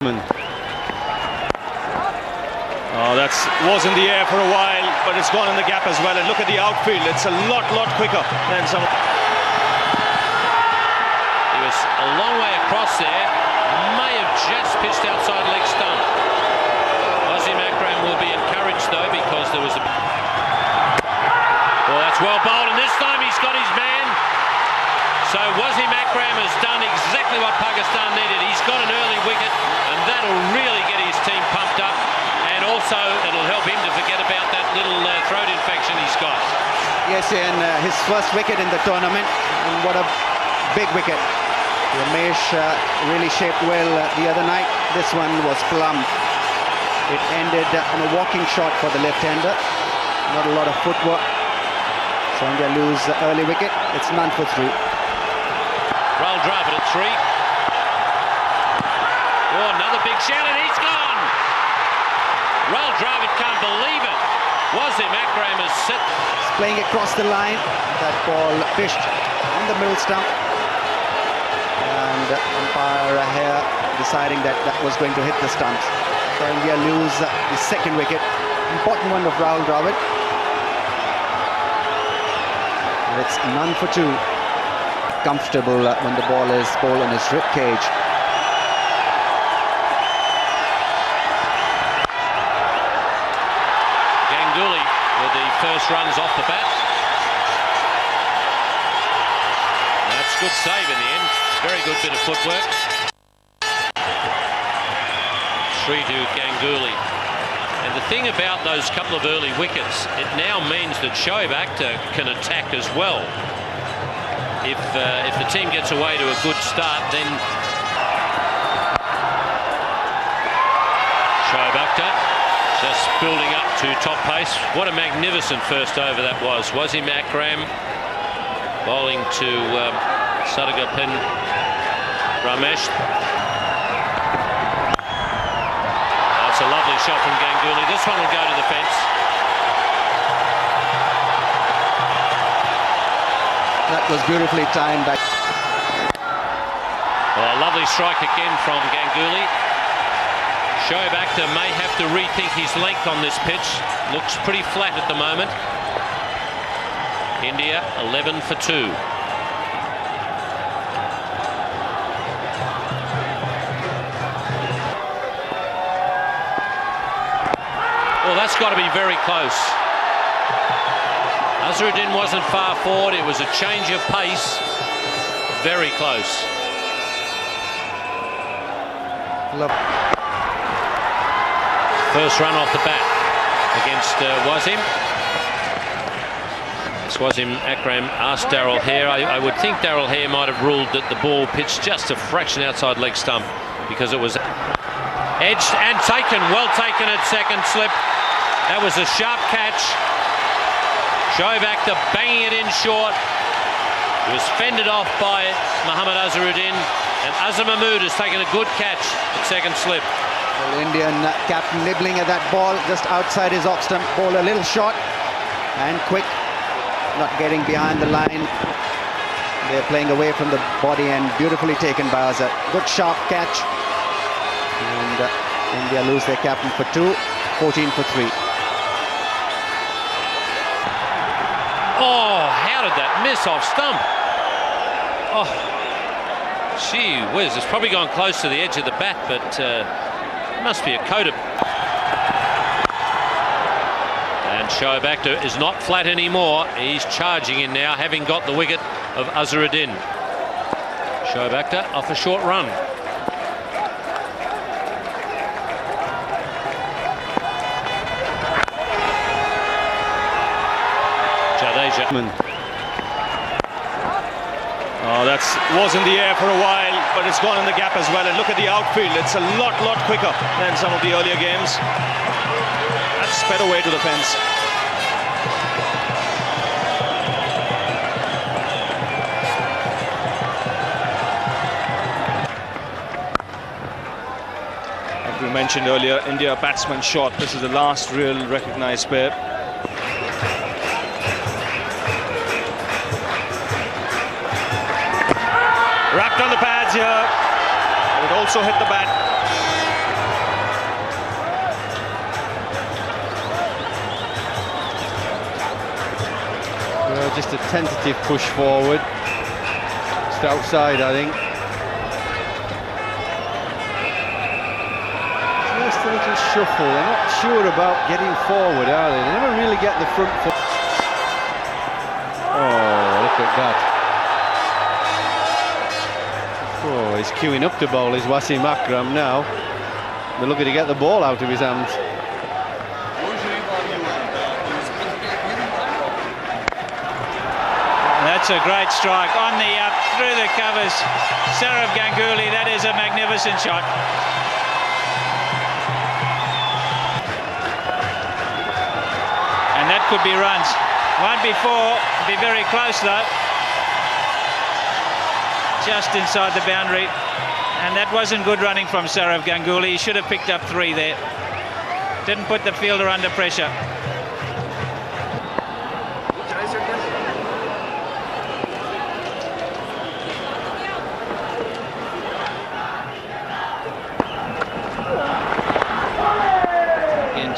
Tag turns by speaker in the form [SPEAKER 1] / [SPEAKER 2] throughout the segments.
[SPEAKER 1] Oh, that was in the air for a while, but it's gone in the gap as well. And look at the outfield; it's a lot quicker than some.
[SPEAKER 2] He was a long way across there. May have just pitched outside leg stump. Wasim Akram will be encouraged though because there was a. Well, that's well bowled, and this time he's got his man. So Wasim Akram has done exactly what Pakistan needed. He's got an early wicket, and that'll really get his team pumped up. And also, it'll help him to forget about that little throat infection he's got.
[SPEAKER 3] Yes, and his first wicket in the tournament, and what a big wicket. Ramesh really shaped well the other night. This one was plumb. It ended on a walking shot for the left-hander. Not a lot of footwork. So India lose the early wicket. It's none for 3.
[SPEAKER 2] Roll Dravid at 3. Oh, another big shout, and he's gone! Roll Dravid can't believe it. Wasim Akram has set.
[SPEAKER 3] He's playing across the line. That ball pitched on the middle stump. And umpire here deciding that that was going to hit the stumps. So India lose the second wicket. Important one of Rahul Dravid. And it's none for 2. Comfortable when the ball is bowled on his rib cage.
[SPEAKER 2] Ganguly with the first runs off the bat. That's a good save in the end. Very good bit of footwork. 3 to Ganguly. And the thing about those couple of early wickets, it now means that Shoaib Akhtar can attack as well. If the team gets away to a good start, then Shoaib Akhtar just building up to top pace. What a magnificent first over that was. Wasim Akram bowling to Sadagapin Ramesh. That's a lovely shot from Ganguly. This one will go to the fence.
[SPEAKER 3] That was beautifully timed back.
[SPEAKER 2] Well, a lovely strike again from Ganguly. Shoaib Akhtar may have to rethink his length on this pitch. Looks pretty flat at the moment. India 11 for 2. Well, that's got to be very close. Azharuddin wasn't far forward. It was a change of pace. Very close. First run off the bat against Wasim. Wasim Akram asked Daryl Hare. I would think Daryl Hare might have ruled that the ball pitched just a fraction outside leg stump because it was edged and taken. Well taken at second slip. That was a sharp catch. Shoaib Akhtar banging it in short. It was fended off by Mohammad Azharuddin, and Azhar Mahmood has taken a good catch at second slip.
[SPEAKER 3] Well, Indian captain nibbling at that ball just outside his off stump. Ball a little short and quick, not getting behind the line. They're playing away from the body and beautifully taken by Azhar. Good sharp catch. And India lose their captain for 2, 14 for 3.
[SPEAKER 2] Oh, how did that miss off stump? Oh, gee whiz. It's probably gone close to the edge of the bat, but it must be a coat of... And Shoaib Akhtar is not flat anymore. He's charging in now, having got the wicket of Azharuddin. Shoaib Akhtar off a short run.
[SPEAKER 1] Oh, that was in the air for a while, but it's gone in the gap as well. And look at the outfield; it's a lot quicker than some of the earlier games. That's sped away to the fence. Like we mentioned earlier, India batsman short. This is the last real recognized spare. Wrapped on the pads here. It also hit the bat.
[SPEAKER 3] just a tentative push forward. Just outside, I think. Just a little shuffle. They're not sure about getting forward, are they? They never really get the front foot. Oh, look at that. Oh, he's queuing up to bowl, is Wasim Akram now. They're looking to get the ball out of his hands.
[SPEAKER 4] That's a great strike on the up through the covers. Sourav Ganguly, that is a magnificent shot. And that could be runs. Won't be four, be very close though. Just inside the boundary. And that wasn't good running from Sourav Ganguly. He should have picked up 3 there. Didn't put the fielder under pressure.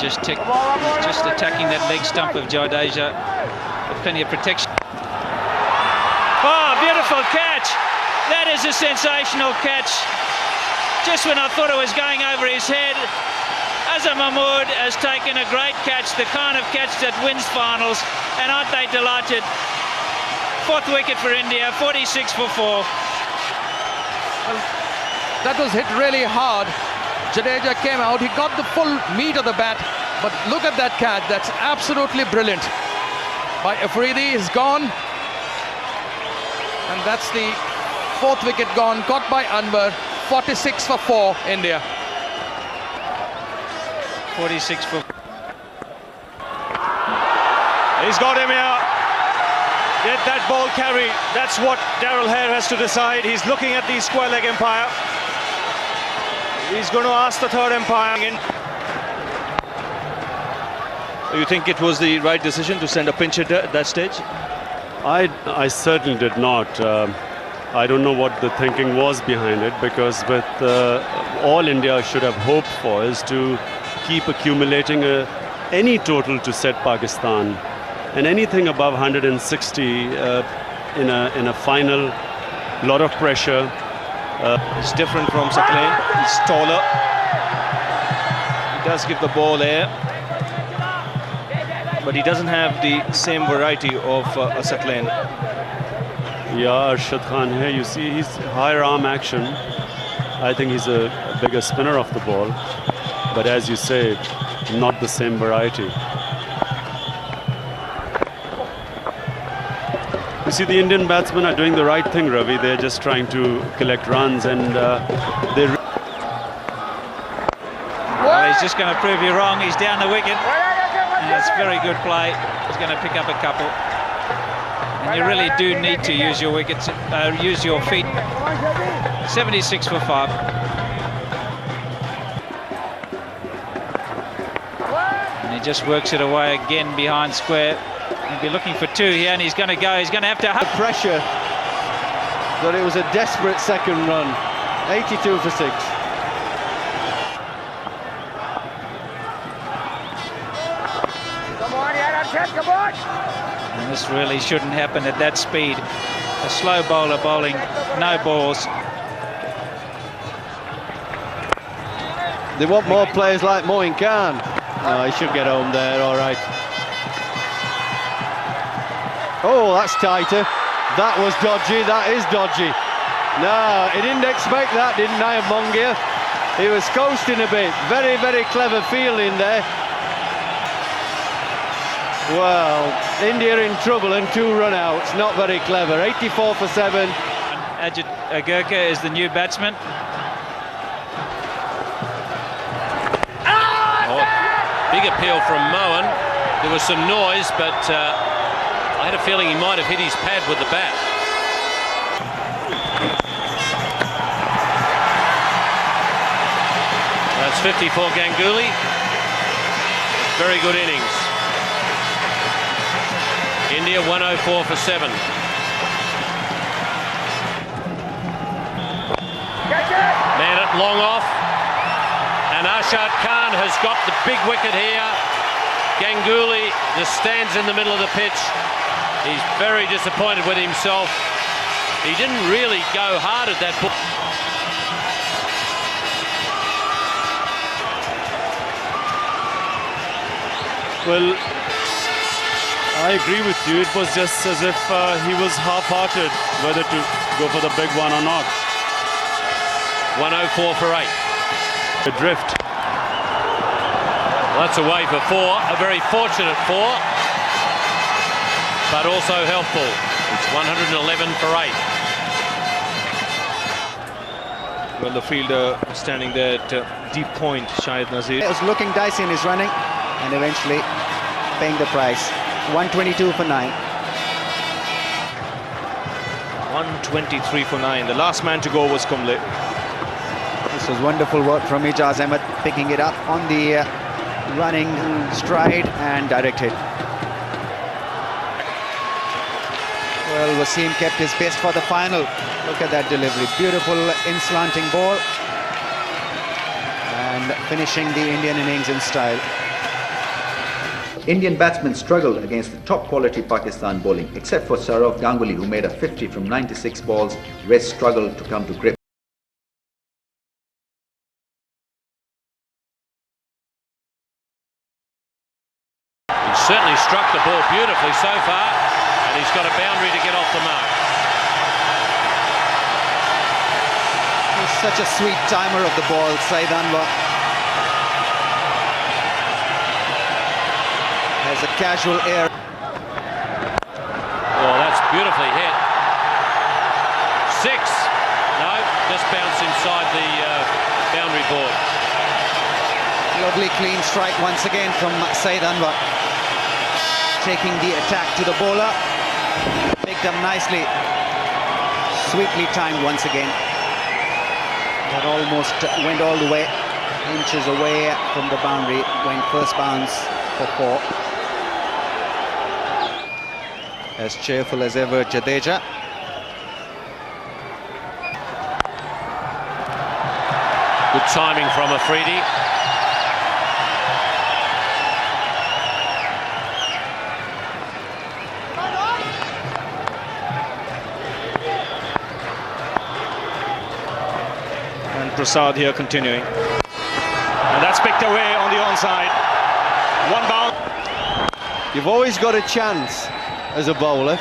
[SPEAKER 4] Just attacking that leg stump of Jadeja with plenty of protection. Oh, beautiful catch! That is a sensational catch. Just when I thought it was going over his head, Azhar Mahmood has taken a great catch, the kind of catch that wins finals, and aren't they delighted? 4th wicket for India, 46 for 4.
[SPEAKER 5] Well, that was hit really hard. Jadeja came out, he got the full meat of the bat, but look at that catch, that's absolutely brilliant. By Afridi is gone, and that's the 4th wicket gone, caught by Anwar. 46 for 4, India.
[SPEAKER 4] 46 for...
[SPEAKER 1] He's got him here. Get that ball carry. That's what Daryl Hare has to decide. He's looking at the square leg umpire. He's going to ask the 3rd umpire in. You think it was the right decision to send a pinch hitter at that stage?
[SPEAKER 6] I certainly did not. I don't know what the thinking was behind it, because with all India should have hoped for is to keep accumulating any total to set Pakistan, and anything above 160 in a final, lot of pressure.
[SPEAKER 1] It's different from Satlain. He's taller. He does give the ball air, but he doesn't have the same variety of a Satlain.
[SPEAKER 6] Yeah, Arshad Khan here, you see he's higher arm action. I think he's a bigger spinner of the ball, but as you say, not the same variety. You see, the Indian batsmen are doing the right thing, Ravi. They're just trying to collect runs, and they...
[SPEAKER 4] Well, he's just going to prove you wrong. He's down the wicket. And it's very good play. He's going to pick up a couple. And you really do need to use your wickets, use your feet. 76 for 5. And he just works it away again behind square. He'll be looking for 2 here, and he's going to go. He's going to have to...
[SPEAKER 3] The pressure, but it was a desperate second run. 82 for 6.
[SPEAKER 4] Come on. And this really shouldn't happen at that speed. A slow bowler bowling, no balls.
[SPEAKER 3] They want more players like Moin Khan. Oh, he should get home there, all right. Oh, that's tighter. That was dodgy, that is dodgy. No, he didn't expect that, didn't Nayan Mongia? He was coasting a bit. Very, very clever fielding there. Well, India in trouble and 2 run-outs. Not very clever. 84 for 7.
[SPEAKER 4] Ajit Agarkar is the new batsman.
[SPEAKER 2] Oh, big appeal from Mohan. There was some noise, but I had a feeling he might have hit his pad with the bat. That's 50 for Ganguly. Very good innings. India 104 for 7. Man at long off. And Arshad Khan has got the big wicket here. Ganguly just stands in the middle of the pitch. He's very disappointed with himself. He didn't really go hard at that ball.
[SPEAKER 6] Well, I agree with you. It was just as if he was half-hearted whether to go for the big one or not.
[SPEAKER 2] 104 for 8.
[SPEAKER 6] Adrift.
[SPEAKER 2] Well, that's away for 4. A very fortunate 4, but also helpful. It's 111 for 8.
[SPEAKER 1] Well, the fielder standing there at deep point, Shahid Nazir.
[SPEAKER 3] It was looking dicey in his running and eventually paying the price. 122 for 9.
[SPEAKER 1] 123 for 9. The last man to go was Kumble.
[SPEAKER 3] This was wonderful work from Ijaz Ahmed, picking it up on the running stride and direct hit. Well, Wasim kept his best for the final. Look at that delivery. Beautiful in-slanting ball. And finishing the Indian innings in style.
[SPEAKER 7] Indian batsmen struggled against the top quality Pakistan bowling. Except for Sourav Ganguly, who made a 50 from 96 balls, rest struggled to come to grips.
[SPEAKER 2] He's certainly struck the ball beautifully so far, and he's got a boundary to get off the mark.
[SPEAKER 3] He's such a sweet timer of the ball, Saeed Anwar. Has a casual air.
[SPEAKER 2] Oh, that's beautifully hit. 6. No, just bounced inside the boundary board.
[SPEAKER 3] Lovely clean strike once again from Saeed Anwar. Taking the attack to the bowler. Picked up nicely. Sweetly timed once again. That almost went all the way. Inches away from the boundary. Went first bounce for 4. As cheerful as ever, Jadeja.
[SPEAKER 2] Good timing from Afridi.
[SPEAKER 1] And Prasad here continuing. And that's picked away on the onside. 1 bound.
[SPEAKER 8] You've always got a chance as a bowler,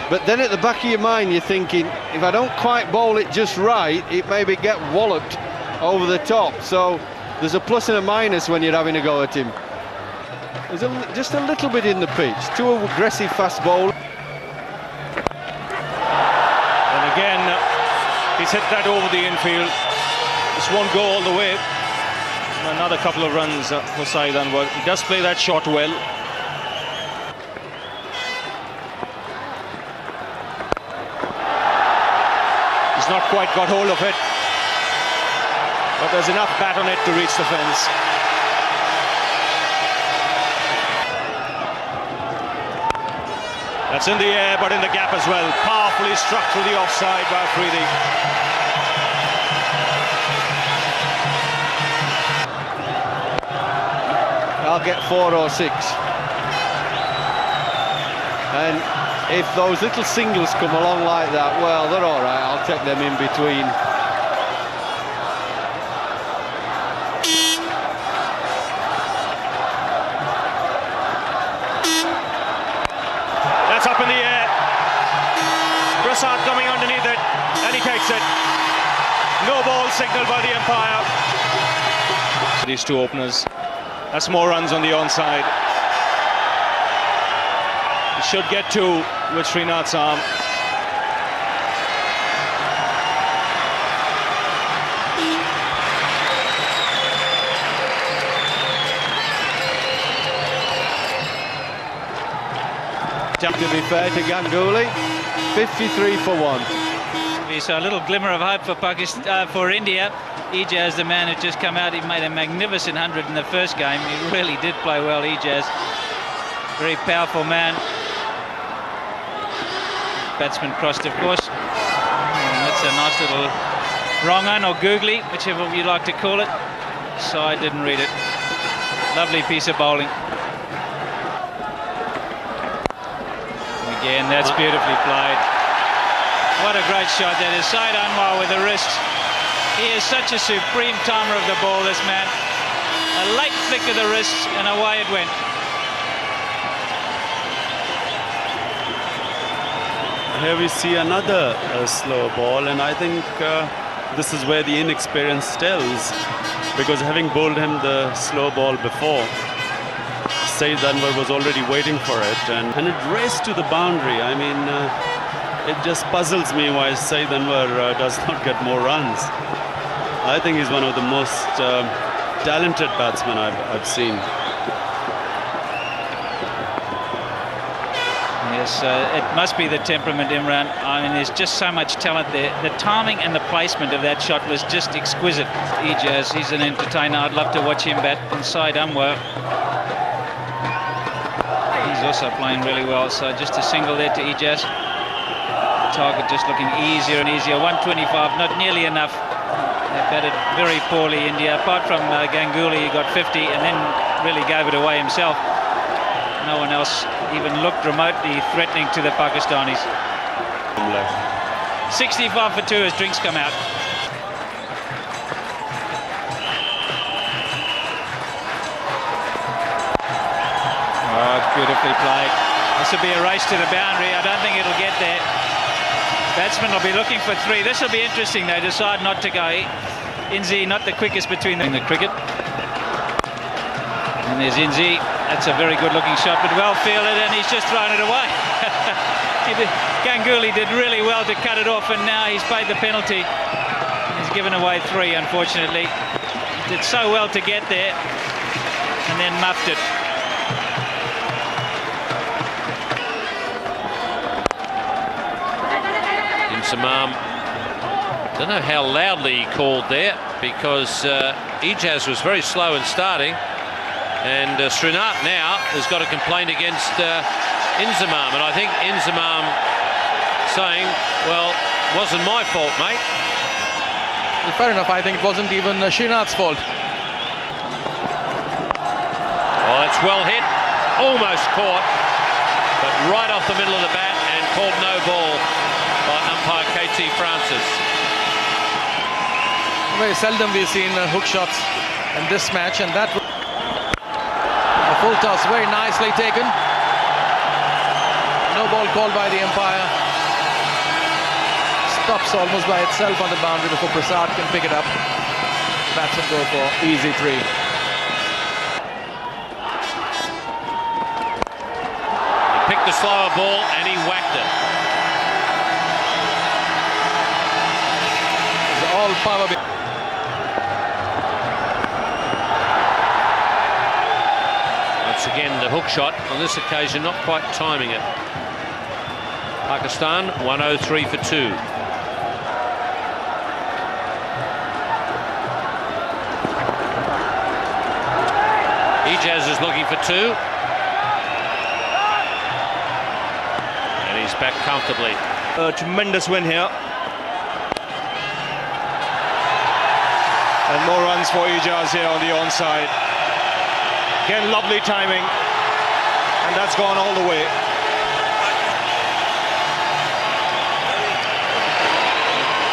[SPEAKER 8] but then at the back of your mind you're thinking, if I don't quite bowl it just right, it maybe get walloped over the top. So there's a plus and a minus when you're having a go at him. There's just a little bit in the pitch. Too aggressive fast bowl.
[SPEAKER 1] And again, he's hit that over the infield. This won't go all the way. Another couple of runs for Saeed Anwar. He does play that shot well. He's not quite got hold of it, but there's enough bat on it to reach the fence. That's in the air, but in the gap as well. Powerfully struck through the offside by Afridi.
[SPEAKER 8] I'll get 4 or 6. And if those little singles come along like that, well, they're all right. I'll take them in between.
[SPEAKER 1] That's up in the air. Prasad coming underneath it, and he takes it. No ball signaled by the umpire. These two openers. That's more runs on the onside. He should get 2 with Srinath's arm.
[SPEAKER 8] To be fair to Ganguly, 53 for 1.
[SPEAKER 4] We saw a little glimmer of hope for Pakistan, for India. Ijaz, the man who just come out, he made a magnificent 100 in the first game. He really did play well, Ijaz. Very powerful man. Batsman crossed, of course. And that's a nice little wrong on, or googly, whichever you like to call it. Side didn't read it. Lovely piece of bowling. Again, that's beautifully played. What a great shot that is. Saeed Anwar with the wrist. He is such a supreme timer of the ball, this man. A late flick of the wrist and away it went.
[SPEAKER 6] Here we see another slow ball, and I think this is where the inexperience tells, because having bowled him the slow ball before, Saeed Anwar was already waiting for it, and it raced to the boundary. I mean, it just puzzles me why Saeed Anwar does not get more runs. I think he's one of the most talented batsmen I've seen.
[SPEAKER 4] Yes, it must be the temperament, Imran. I mean, there's just so much talent there. The timing and the placement of that shot was just exquisite. Ijaz, he's an entertainer. I'd love to watch him bat. And Saeed Anwar, he's also playing really well. So just a single there to Ijaz. Target just looking easier and easier. 125, not nearly enough. They batted very poorly, India. Apart from Ganguly, he got 50 and then really gave it away himself. No one else even looked remotely threatening to the Pakistanis. 65 for 2 as drinks come out. Oh, beautifully played. This will be a race to the boundary. I don't think it'll get there. Batsmen will be looking for 3. This will be interesting. They decide not to go. Inzi not the quickest between them in the cricket. And there's Inzi. That's a very good looking shot, but well fielded, and he's just thrown it away. Ganguly did really well to cut it off, and now he's paid the penalty. He's given away 3, unfortunately. He did so well to get there and then muffed it.
[SPEAKER 2] Inzamam, don't know how loudly he called there, because Ijaz was very slow in starting. And Srinath now has got a complaint against Inzamam, and I think Inzamam saying, well, wasn't my fault, mate.
[SPEAKER 5] Well, fair enough, I think it wasn't even Srinath's fault.
[SPEAKER 2] Oh, it's well hit, almost caught, but right off the middle of the bat, and called no ball by umpire KT Francis.
[SPEAKER 5] Very seldom we've seen hook shots in this match, and that full toss, very nicely taken. No ball called by the umpire. Stops almost by itself on the boundary before Prasad can pick it up. Batsman go for easy 3.
[SPEAKER 2] He picked the slower ball and he whacked it.
[SPEAKER 5] It's all power.
[SPEAKER 2] Again, the hook shot on this occasion not quite timing it. Pakistan 103 for 2. Ijaz is looking for 2, and he's back comfortably.
[SPEAKER 1] A tremendous win here, and more runs for Ijaz here on the onside. Again, lovely timing, and that's gone all the way.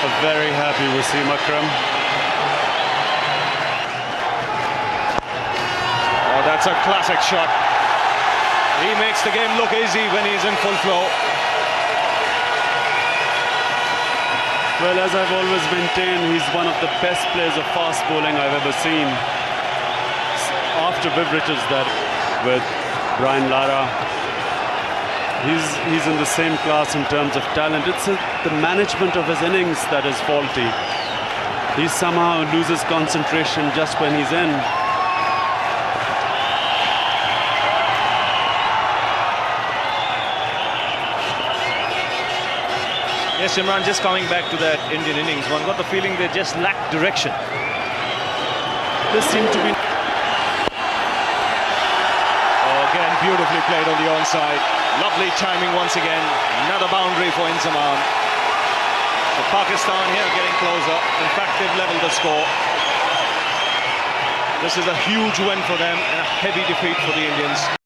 [SPEAKER 6] A very happy Wasim Akram.
[SPEAKER 1] Oh, that's a classic shot. He makes the game look easy when he's in full flow.
[SPEAKER 6] Well, as I've always maintained, he's one of the best players of fast bowling I've ever seen. After Viv Richards, that with Brian Lara, he's in the same class in terms of talent. It's the management of his innings that is faulty. He somehow loses concentration just when he's in.
[SPEAKER 1] Yes, Imran, just coming back to that Indian innings, one got the feeling they just lacked direction.
[SPEAKER 6] This seemed to be...
[SPEAKER 1] Beautifully played on the onside. Lovely timing once again. Another boundary for Inzamam. So Pakistan here getting closer. In fact, they've leveled the score. This is a huge win for them and a heavy defeat for the Indians.